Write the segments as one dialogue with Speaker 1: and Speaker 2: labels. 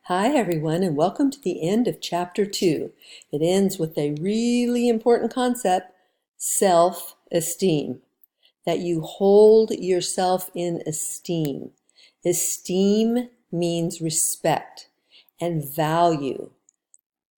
Speaker 1: Hi, everyone, and welcome to the end of Chapter 2. It ends with a really important concept, self-esteem, that you hold yourself in esteem. Esteem means respect and value.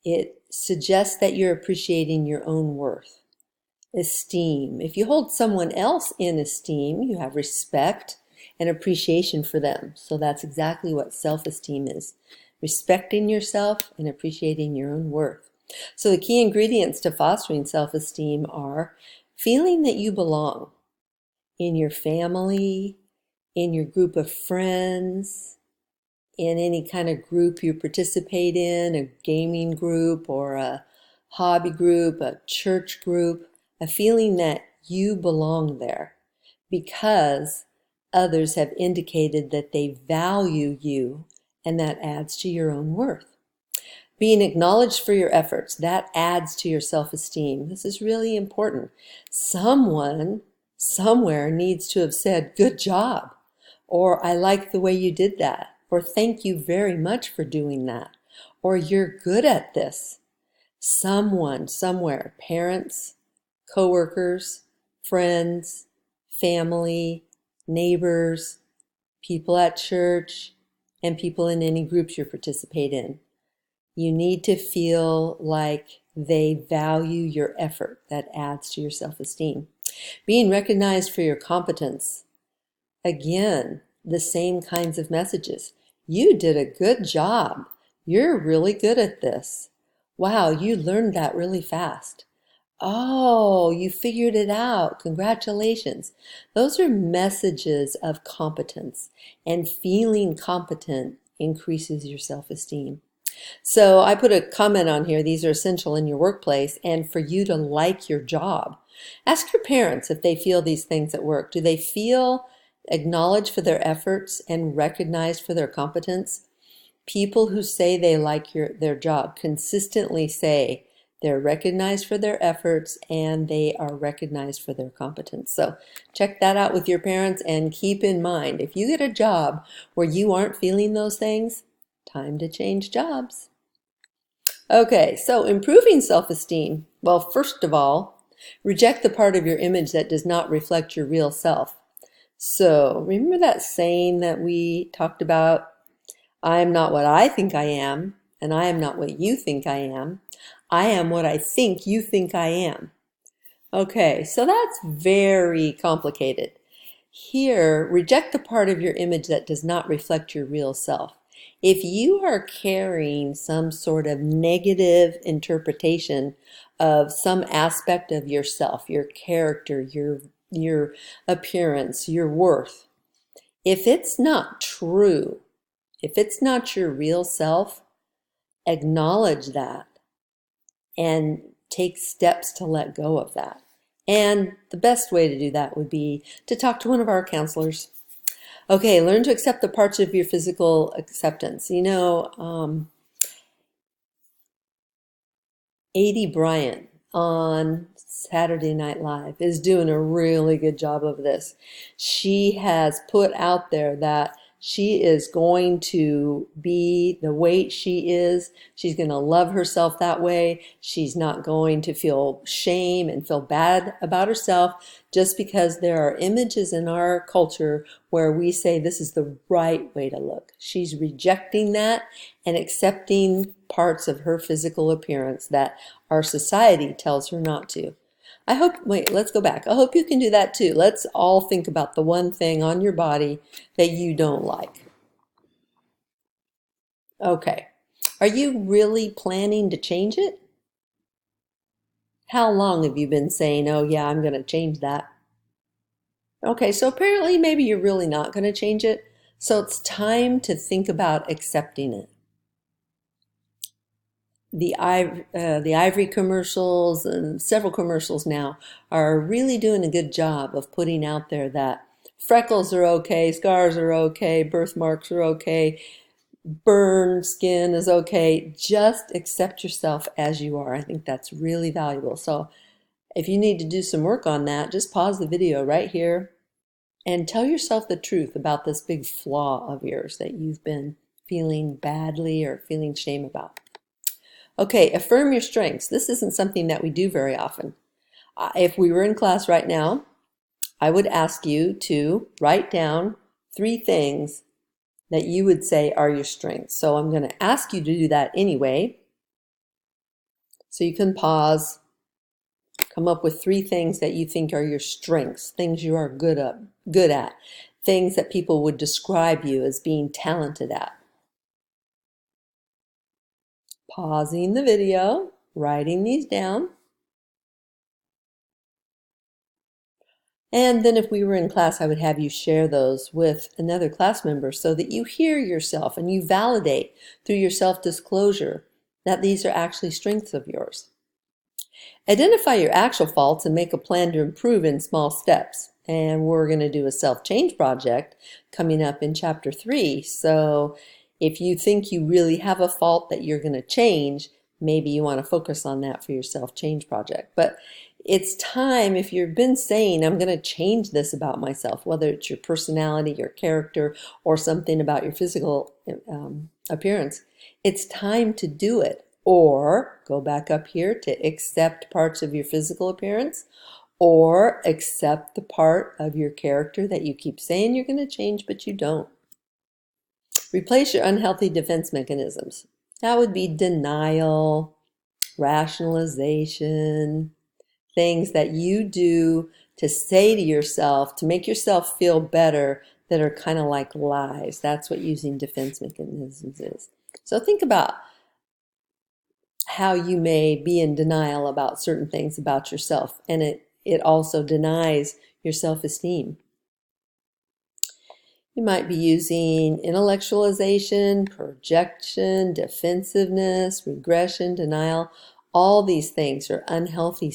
Speaker 1: It suggests that you're appreciating your own worth. Esteem. If you hold someone else in esteem, you have respect and appreciation for them. So that's exactly what self-esteem is. Respecting yourself and appreciating your own worth. So the key ingredients to fostering self-esteem are feeling that you belong in your family, in your group of friends, in any kind of group you participate in, a gaming group or a hobby group, a church group, a feeling that you belong there because others have indicated that they value you, and that adds to your own worth. Being acknowledged for your efforts, that adds to your self-esteem. This is really important. Someone somewhere needs to have said, "Good job," or "I like the way you did that," or "Thank you very much for doing that," or "You're good at this." Someone, somewhere, parents, coworkers, friends, family, neighbors, people at church, and people in any groups you participate in. You need to feel like they value your effort. That adds to your self-esteem. Being recognized for your competence. Again, the same kinds of messages. You did a good job. You're really good at this. Wow, you learned that really fast. Oh, you figured it out. Congratulations. Those are messages of competence, and feeling competent increases your self-esteem. So I put a comment on here. These are essential in your workplace and for you to like your job. Ask your parents if they feel these things at work. Do they feel acknowledged for their efforts and recognized for their competence? People who say they like their job consistently say they're recognized for their efforts and they are recognized for their competence. So check that out with your parents, and keep in mind, if you get a job where you aren't feeling those things, time to change jobs. Okay, so improving self-esteem. Well, first of all, reject the part of your image that does not reflect your real self. So remember that saying that we talked about? I am not what I think I am, and I am not what you think I am. I am what I think you think I am. Okay, so that's very complicated. Here, reject the part of your image that does not reflect your real self. If you are carrying some sort of negative interpretation of some aspect of yourself, your character, your appearance, your worth, if it's not true, if it's not your real self, acknowledge that and take steps to let go of that. And the best way to do that would be to talk to one of our counselors. Okay, learn to accept the parts of your physical acceptance. Adie Bryant on Saturday Night Live is doing a really good job of this. She has put out there that she is going to be the weight she is. She's going to love herself that way. She's not going to feel shame and feel bad about herself just because there are images in our culture where we say this is the right way to look. She's rejecting that and accepting parts of her physical appearance that our society tells her not to. Wait, let's go back. I hope you can do that too. Let's all think about the one thing on your body that you don't like. Okay. Are you really planning to change it? How long have you been saying, "Oh yeah, I'm going to change that"? Okay, so apparently maybe you're really not going to change it. So it's time to think about accepting it. The Ivory commercials and several commercials now are really doing a good job of putting out there that freckles are okay, scars are okay, birthmarks are okay, burned skin is okay. Just accept yourself as you are. I think that's really valuable. So if you need to do some work on that, just pause the video right here and tell yourself the truth about this big flaw of yours that you've been feeling badly or feeling shame about. Okay, affirm your strengths. This isn't something that we do very often. If we were in class right now, I would ask you to write down 3 things that you would say are your strengths. So I'm going to ask you to do that anyway. So you can pause, come up with 3 things that you think are your strengths, things you are good at, things that people would describe you as being talented at. Pausing the video, writing these down. And then if we were in class, I would have you share those with another class member so that you hear yourself and you validate through your self-disclosure that these are actually strengths of yours. Identify your actual faults and make a plan to improve in small steps. And we're going to do a self-change project coming up in chapter 3. So if you think you really have a fault that you're going to change, maybe you want to focus on that for your self-change project. But it's time, if you've been saying, I'm going to change this about myself, whether it's your personality, your character, or something about your physical appearance, it's time to do it. Or go back up here to accept parts of your physical appearance, or accept the part of your character that you keep saying you're going to change, but you don't. Replace your unhealthy defense mechanisms. That would be denial, rationalization, things that you do to say to yourself, to make yourself feel better, that are kind of like lies. That's what using defense mechanisms is. So think about how you may be in denial about certain things about yourself, and it also denies your self-esteem. You might be using intellectualization, projection, defensiveness, regression, denial. All these things are unhealthy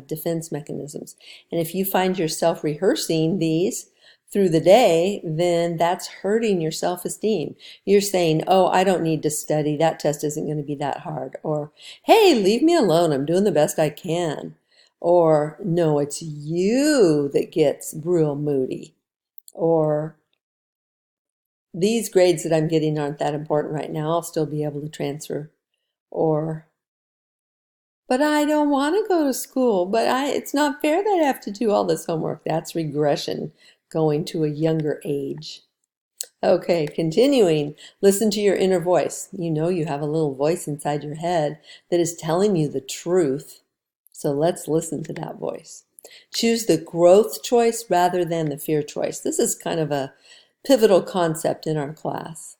Speaker 1: defense mechanisms. And if you find yourself rehearsing these through the day, then that's hurting your self-esteem. You're saying, oh, I don't need to study. That test isn't going to be that hard. Or, hey, leave me alone. I'm doing the best I can. Or, no, it's you that gets real moody. Or, these grades that I'm getting aren't that important right now. I'll still be able to transfer. Or, but I don't want to go to school. But it's not fair that I have to do all this homework. That's regression, going to a younger age. Okay, continuing. Listen to your inner voice. You know you have a little voice inside your head that is telling you the truth. So let's listen to that voice. Choose the growth choice rather than the fear choice. This is kind of a pivotal concept in our class.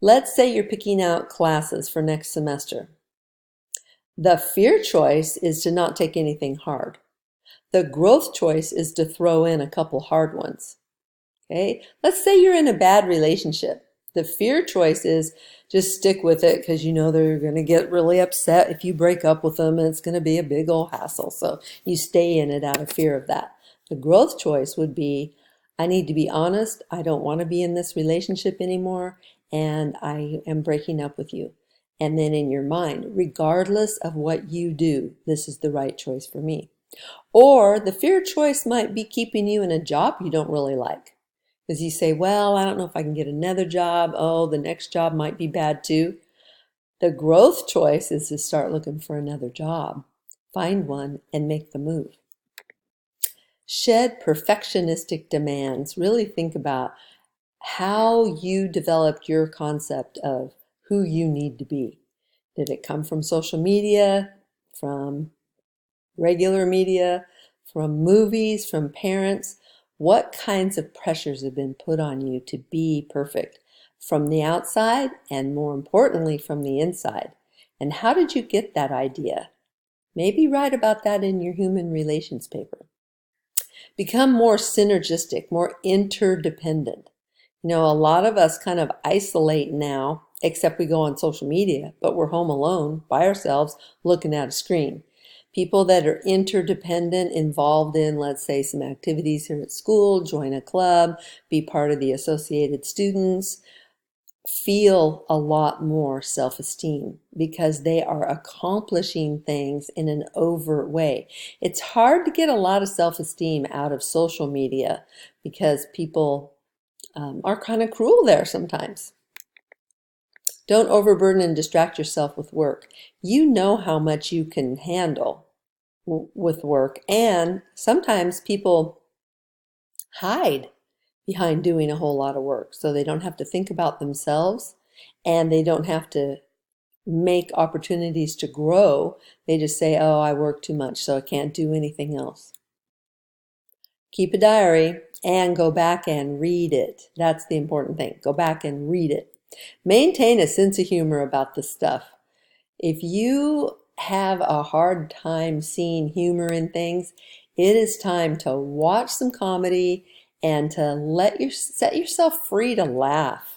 Speaker 1: Let's say you're picking out classes for next semester. The fear choice is to not take anything hard. The growth choice is to throw in a couple hard ones. Okay, let's say you're in a bad relationship. The fear choice is just stick with it because you know they're going to get really upset if you break up with them and it's going to be a big old hassle. So you stay in it out of fear of that. The growth choice would be, I need to be honest. I don't want to be in this relationship anymore and I am breaking up with you. And then in your mind, regardless of what you do, this is the right choice for me. Or the fear choice might be keeping you in a job you don't really like. Because you say, well, I don't know if I can get another job. Oh, the next job might be bad too. The growth choice is to start looking for another job. Find one and make the move. Shed perfectionistic demands. Really think about how you developed your concept of who you need to be. Did it come from social media, from regular media, from movies, from parents? What kinds of pressures have been put on you to be perfect from the outside and more importantly from the inside? And how did you get that idea? Maybe write about that in your human relations paper. Become more synergistic, more interdependent. You know, a lot of us kind of isolate now, except we go on social media, but we're home alone by ourselves looking at a screen. People that are interdependent, involved in, let's say, some activities here at school, join a club, be part of the associated students, feel a lot more self-esteem because they are accomplishing things in an overt way. It's hard to get a lot of self-esteem out of social media because people are kind of cruel there sometimes. Don't overburden and distract yourself with work. You know how much you can handle with work, and sometimes people hide behind doing a whole lot of work so they don't have to think about themselves and they don't have to make opportunities to grow. They just say, oh, I work too much, so I can't do anything else. Keep a diary and go back and read it. That's the important thing. Go back and read it. Maintain a sense of humor about this stuff. If you have a hard time seeing humor in things, it is time to watch some comedy and to set yourself free to laugh.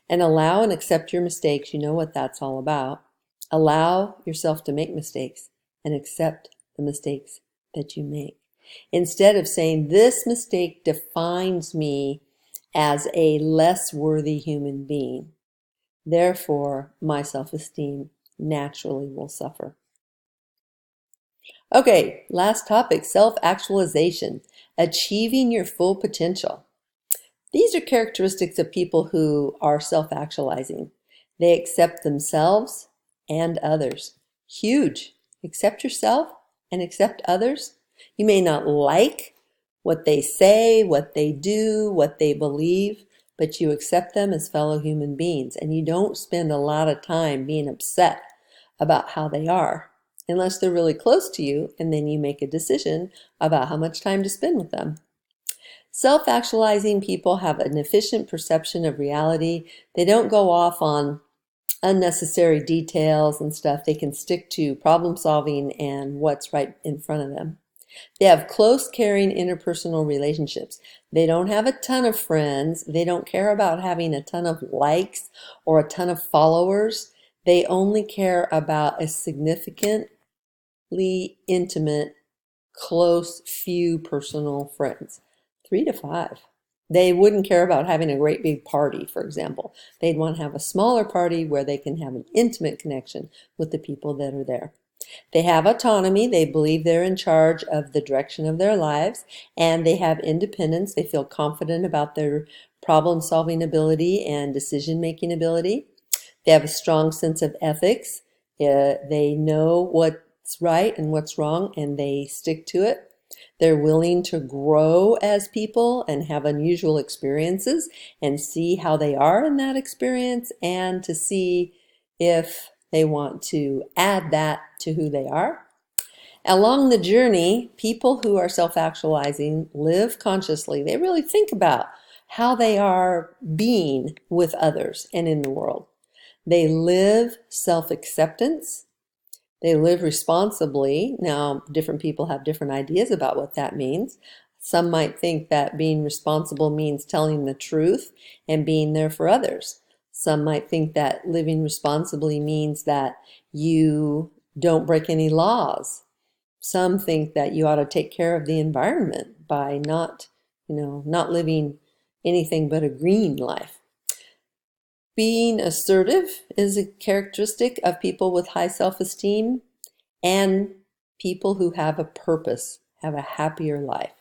Speaker 1: And allow and accept your mistakes. You know what that's all about. Allow yourself to make mistakes and accept the mistakes that you make. Instead of saying, this mistake defines me as a less worthy human being, therefore my self-esteem naturally will suffer. Okay, last topic, self-actualization, achieving your full potential. These are characteristics of people who are self-actualizing. They accept themselves and others. Huge. Accept yourself and accept others. You may not like what they say, what they do, what they believe, but you accept them as fellow human beings, and you don't spend a lot of time being upset about how they are, unless they're really close to you, and then you make a decision about how much time to spend with them. Self-actualizing people have an efficient perception of reality. They don't go off on unnecessary details and stuff. They can stick to problem solving and what's right in front of them. They have close, caring interpersonal relationships. They don't have a ton of friends. They don't care about having a ton of likes or a ton of followers. They only care about a significantly intimate, close, few personal friends. 3 to 5. They wouldn't care about having a great big party, for example. They'd want to have a smaller party where they can have an intimate connection with the people that are there. They have autonomy. They believe they're in charge of the direction of their lives, and they have independence. They feel confident about their problem-solving ability and decision-making ability. They have a strong sense of ethics. They know what's right and what's wrong, and they stick to it. They're willing to grow as people and have unusual experiences and see how they are in that experience and to see if they want to add that to who they are. Along the journey, people who are self-actualizing live consciously. They really think about how they are being with others and in the world. They live self-acceptance. They live responsibly. Now, different people have different ideas about what that means. Some might think that being responsible means telling the truth and being there for others. Some might think that living responsibly means that you don't break any laws. Some think that you ought to take care of the environment by not living anything but a green life. Being assertive is a characteristic of people with high self-esteem, and people who have a purpose have a happier life.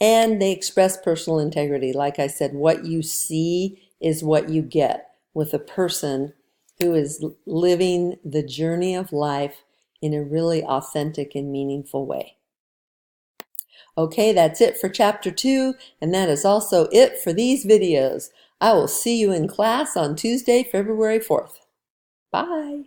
Speaker 1: And they express personal integrity. Like I said, what you see is what you get with a person who is living the journey of life in a really authentic and meaningful way. Okay, that's it for chapter 2, and that is also it for these videos. I will see you in class on Tuesday, February 4th. Bye.